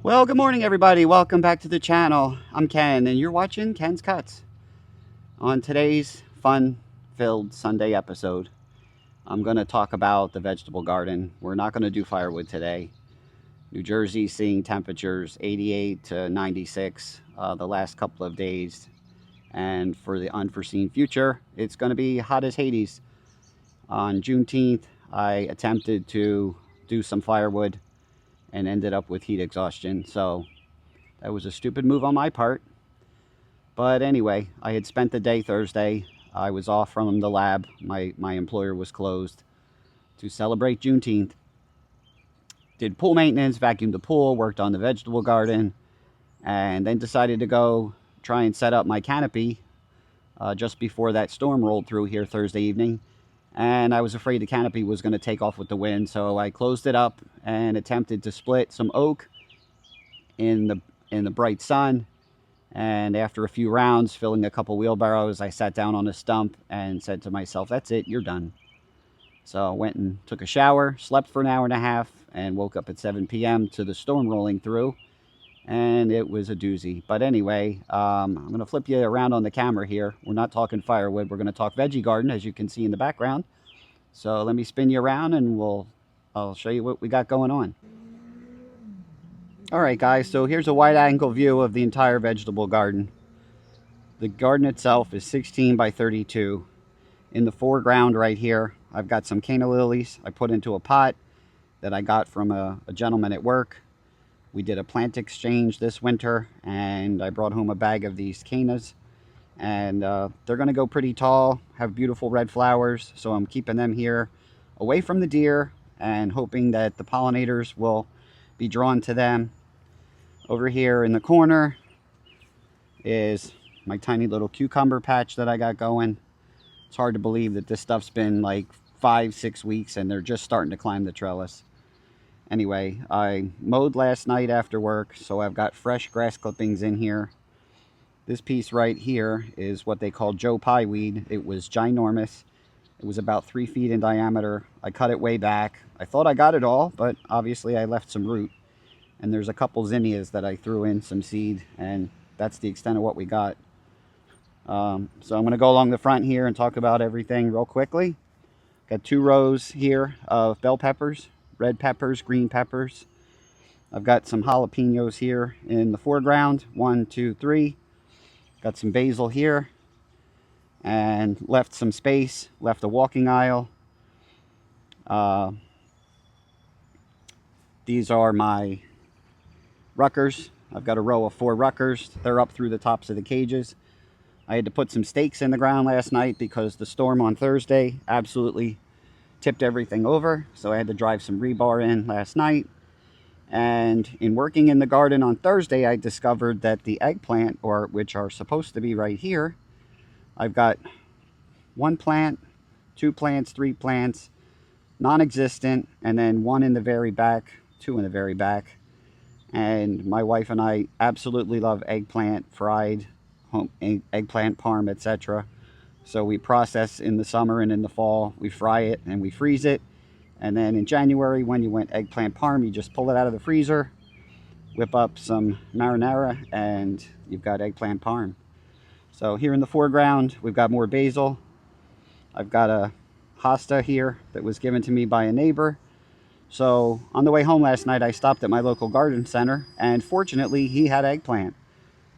Well, good morning, everybody. Welcome back to the channel. I'm Ken, and you're watching Ken's Cuts. On today's fun-filled Sunday episode, I'm going to talk about the vegetable garden. We're not going to do firewood today. New Jersey seeing temperatures 88 to 96 the last couple of days. And for the unforeseen future, it's going to be hot as Hades. On Juneteenth, I attempted to do some firewood and ended up with heat exhaustion. So that was a stupid move on my part. But anyway, I had spent the day Thursday. I was off from the lab. My employer was closed to celebrate Juneteenth. Did pool maintenance, vacuumed the pool, worked on the vegetable garden, and then decided to go try and set up my canopy just before that storm rolled through here Thursday evening. And I was afraid the canopy was going to take off with the wind, so I closed it up and attempted to split some oak in the bright sun. And after a few rounds, filling a couple wheelbarrows, I sat down on a stump and said to myself, that's it, you're done. So I went and took a shower, slept for an hour and a half, and woke up at 7 p.m. to the storm rolling through. And it was a doozy. But anyway, I'm going to flip you around on the camera here. We're not talking firewood. We're going to talk veggie garden, as you can see in the background. So let me spin you around and I'll show you what we got going on. All right, guys, so here's a wide angle view of the entire vegetable garden. The garden itself is 16 by 32. In the foreground right here, I've got some canna lilies I put into a pot that I got from a gentleman at work. We did a plant exchange this winter, and I brought home a bag of these cannas. And they're going to go pretty tall, have beautiful red flowers, so I'm keeping them here away from the deer and hoping that the pollinators will be drawn to them. Over here in the corner is my tiny little cucumber patch that I got going. It's hard to believe that this stuff's been like 5-6 weeks and they're just starting to climb the trellis. Anyway, I mowed last night after work, so I've got fresh grass clippings in here. This piece right here is what they call Joe Pye weed. It was ginormous. It was about 3 feet in diameter. I cut it way back. I thought I got it all, but obviously I left some root. And there's a couple zinnias that I threw in some seed, and that's the extent of what we got. So I'm going to go along the front here and talk about everything real quickly. Got 2 rows here of bell peppers, red peppers, green peppers. I've got some jalapenos here in the foreground, 1, 2, 3. Got some basil here, and left some space, left a walking aisle. These are my ruckers. I've got a row of 4 ruckers. They're up through the tops of the cages. I had to put some stakes in the ground last night because the storm on Thursday absolutely tipped everything over. So I had to drive some rebar in last night. And in working in the garden on Thursday, I discovered that the eggplant, which are supposed to be right here, I've got 1 plant, 2 plants, 3 plants, non-existent, and then 1 in the very back, 2 in the very back. And my wife and I absolutely love eggplant, fried, eggplant parm, etc. So we process in the summer and in the fall. We fry it and we freeze it. And then in January, when you want eggplant parm, you just pull it out of the freezer, whip up some marinara, and you've got eggplant parm. So here in the foreground, we've got more basil. I've got a hosta here that was given to me by a neighbor. So on the way home last night, I stopped at my local garden center, and fortunately, he had eggplant.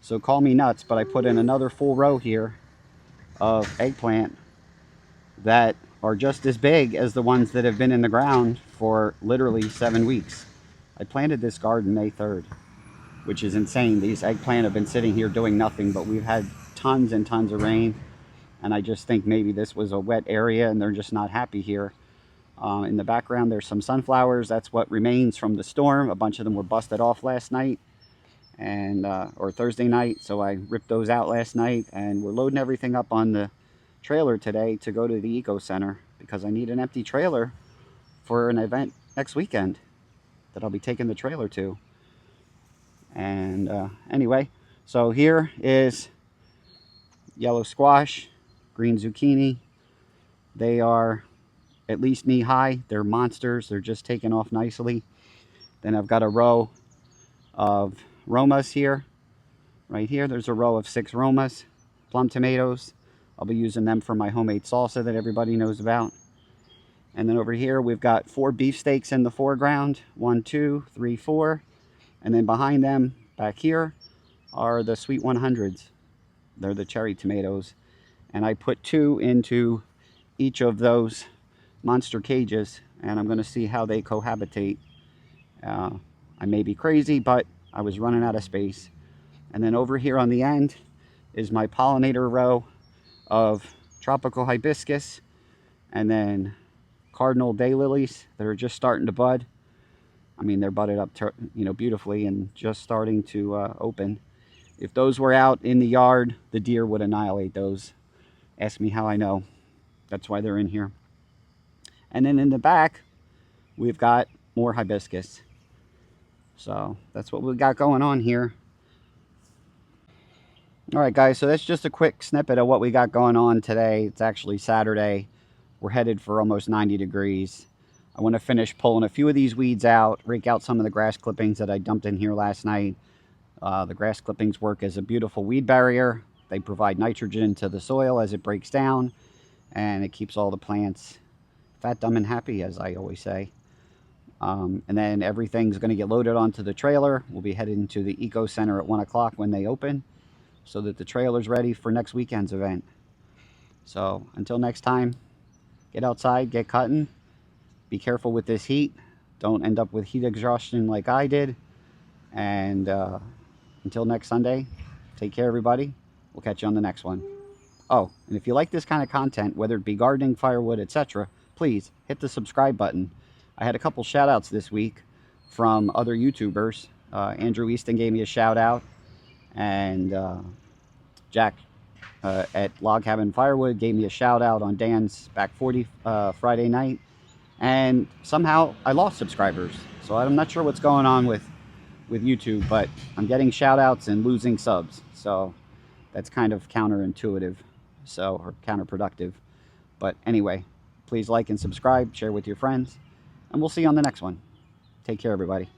So call me nuts, but I put in another full row here of eggplant that are just as big as the ones that have been in the ground for literally 7 weeks. I planted this garden May 3rd, which is insane. These eggplant have been sitting here doing nothing, but we've had tons and tons of rain, and I just think maybe this was a wet area and they're just not happy here. In the background, there's some sunflowers. That's what remains from the storm. A bunch of them were busted off last night and or Thursday night, so I ripped those out last night, and we're loading everything up on the trailer today to go to the eco center because I need an empty trailer for an event next weekend that I'll be taking the trailer to. And anyway, so here is yellow squash, green zucchini. They are at least knee high. They're monsters. They're just taking off nicely. Then I've got a row of Romas here. Right here, there's a row of 6 Romas, plum tomatoes. I'll be using them for my homemade salsa that everybody knows about. And then over here, we've got 4 beefsteaks in the foreground. 1, 2, 3, 4. And then behind them, back here, are the sweet 100s. They're the cherry tomatoes. And I put 2 into each of those monster cages, and I'm going to see how they cohabitate. I may be crazy, but I was running out of space. And then over here on the end is my pollinator row of tropical hibiscus and then cardinal daylilies that are just starting to bud. I mean, they're budded up, beautifully and just starting to open. If those were out in the yard, the deer would annihilate those. Ask me how I know. That's why they're in here. And then in the back, we've got more hibiscus. So that's what we got going on here. All right, guys, so that's just a quick snippet of what we got going on today. It's actually Saturday. We're headed for almost 90 degrees. I want to finish pulling a few of these weeds out, rake out some of the grass clippings that I dumped in here last night. The grass clippings work as a beautiful weed barrier. They provide nitrogen to the soil as it breaks down, and it keeps all the plants fat, dumb, and happy, as I always say. And then everything's going to get loaded onto the trailer. We'll be heading to the Eco Center at 1 o'clock when they open, so that the trailer's ready for next weekend's event. So until next time, get outside, get cutting. Be careful with this heat. Don't end up with heat exhaustion like I did. And until next Sunday, take care, everybody. We'll catch you on the next one. Oh, and if you like this kind of content, whether it be gardening, firewood, etc., please hit the subscribe button. I had a couple shout outs this week from other YouTubers. Andrew Easton gave me a shout out, and Jack at Log Cabin Firewood gave me a shout out on Dan's Back 40 Friday night. And somehow I lost subscribers. So I'm not sure what's going on with YouTube, but I'm getting shout outs and losing subs. So that's kind of counterintuitive, or counterproductive. But anyway, please like and subscribe, share with your friends, and we'll see you on the next one. Take care, everybody.